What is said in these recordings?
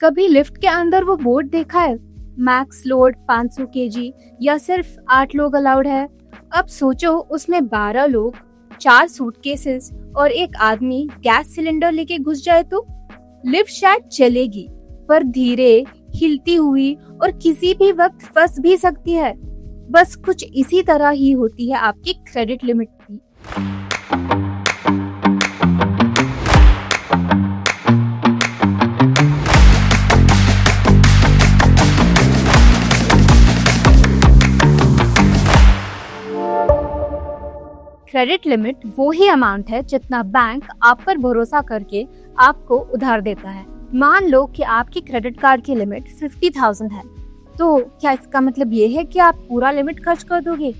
कभी लिफ्ट के अंदर वो बोर्ड देखा है, मैक्स लोड 500 केजी या सिर्फ 8 लोग अलाउड है। अब सोचो उसमें 12 लोग, 4 सूटकेसेस और एक आदमी गैस सिलेंडर लेके घुस जाए तो लिफ्ट शायद चलेगी, पर धीरे, हिलती हुई और किसी भी वक्त फंस भी सकती है। बस कुछ इसी तरह ही होती है आपकी क्रेडिट लिमिट भी। क्रेडिट लिमिट वो ही अमाउंट है जितना बैंक आप पर भरोसा करके आपको उधार देता है। मान लो कि आपकी क्रेडिट कार्ड की लिमिट 50,000 है, तो क्या इसका मतलब ये है कि आप पूरा लिमिट खर्च कर दोगे?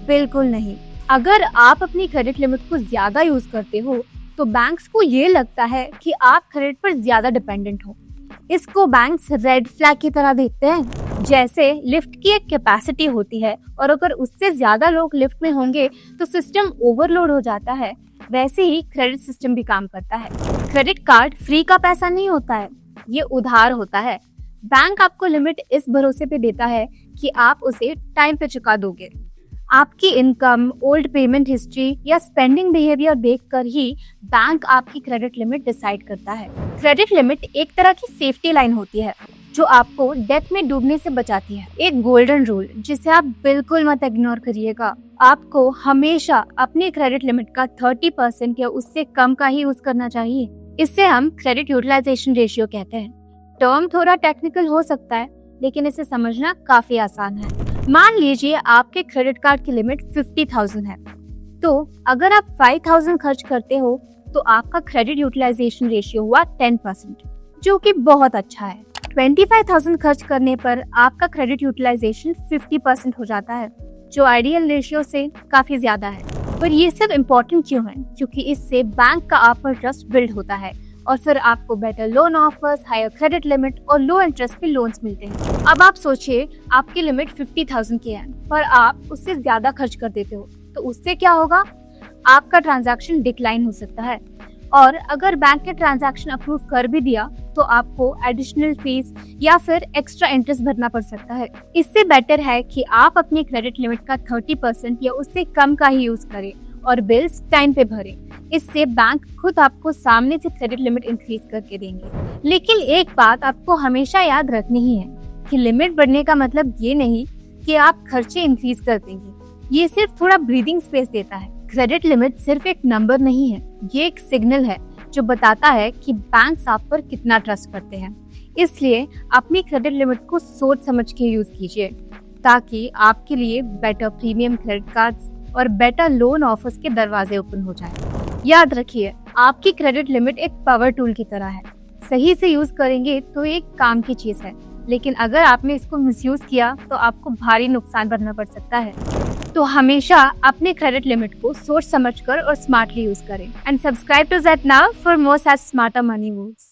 बिल्कुल नहीं। अगर आप अपनी क्रेडिट लिमिट को ज्यादा यूज करते हो तो बैंक्स को ये लगता है कि आप क्रेडिट पर ज्यादा डिपेंडेंट हो। इसको बैंक्स रेड फ्लैग की तरह देखते हैं। जैसे लिफ्ट की एक कैपेसिटी होती है और अगर उससे ज्यादा लोग लिफ्ट में होंगे तो सिस्टम ओवरलोड हो जाता है, वैसे ही क्रेडिट सिस्टम भी काम करता है। क्रेडिट कार्ड फ्री का पैसा नहीं होता है, ये उधार होता है। बैंक आपको लिमिट इस भरोसे पे देता है कि आप उसे टाइम पे चुका दोगे। आपकी इनकम, ओल्ड पेमेंट हिस्ट्री या स्पेंडिंग बिहेवियर देखकर ही बैंक आपकी क्रेडिट लिमिट डिसाइड करता है। क्रेडिट लिमिट एक तरह की सेफ्टी लाइन होती है जो आपको डेट में डूबने से बचाती है। एक गोल्डन रूल जिसे आप बिल्कुल मत इग्नोर करिएगा। आपको हमेशा अपनी क्रेडिट लिमिट का 30% या उससे कम का ही यूज करना चाहिए। इससे हम क्रेडिट यूटिलाइजेशन रेशियो कहते हैं। टर्म थोड़ा टेक्निकल हो सकता है, लेकिन इसे समझना काफी आसान है। मान लीजिए आपके क्रेडिट कार्ड की लिमिट 50,000 है, तो अगर आप 5,000 खर्च करते हो तो आपका क्रेडिट यूटिलाइजेशन रेशियो हुआ 10%, जो कि बहुत अच्छा है। 25,000 खर्च करने पर आपका क्रेडिट यूटिलाइजेशन 50% हो जाता है, जो आइडियल रेशियो से काफी ज्यादा है। पर ये सब इम्पोर्टेंट क्यों है? क्योंकि इससे बैंक का आप पर ट्रस्ट बिल्ड होता है और फिर आपको better loan offers, higher credit limit और लो इंटरेस्ट पे लोन्स मिलते हैं। अब आप सोचिए आपकी लिमिट 50,000 की है, पर आप उससे ज्यादा खर्च कर देते हो, तो उससे क्या होगा? आपका ट्रांजैक्शन डिक्लाइन हो सकता है, और अगर बैंक ने ट्रांजैक्शन अप्रूव कर भी दिया तो आपको एडिशनल फीस या फिर एक्स्ट्रा इंटरेस्ट भरना पड़ सकता है। इससे बेटर है कि आप अपनी क्रेडिट लिमिट का 30% या उससे कम का ही यूज करें और बिल्स टाइम पे भरें। इससे बैंक खुद आपको सामने से क्रेडिट लिमिट इंक्रीज करके देंगे। लेकिन एक बात आपको हमेशा याद रखनी ही है कि लिमिट बढ़ने का मतलब ये नहीं कि आप खर्चे इंक्रीज कर देंगे। ये सिर्फ थोड़ा ब्रीदिंग स्पेस देता है। क्रेडिट लिमिट सिर्फ एक नंबर नहीं है, ये एक सिग्नल है जो बताता है कि बैंक्स आप पर कितना ट्रस्ट करते हैं। इसलिए अपनी क्रेडिट लिमिट को सोच समझ के यूज कीजिए, ताकि आपके लिए बेटर प्रीमियम क्रेडिट कार्ड्स और बेटर लोन ऑफर्स के दरवाजे ओपन हो जाएं। याद रखिए, आपकी क्रेडिट लिमिट एक पावर टूल की तरह है। सही से यूज करेंगे तो एक काम की चीज है, लेकिन अगर आपने इसको मिसयूज किया तो आपको भारी नुकसान भरना पड़ सकता है। तो हमेशा अपने क्रेडिट लिमिट को सोच समझकर और स्मार्टली यूज करें। And subscribe to Z now for more such smarter money moves.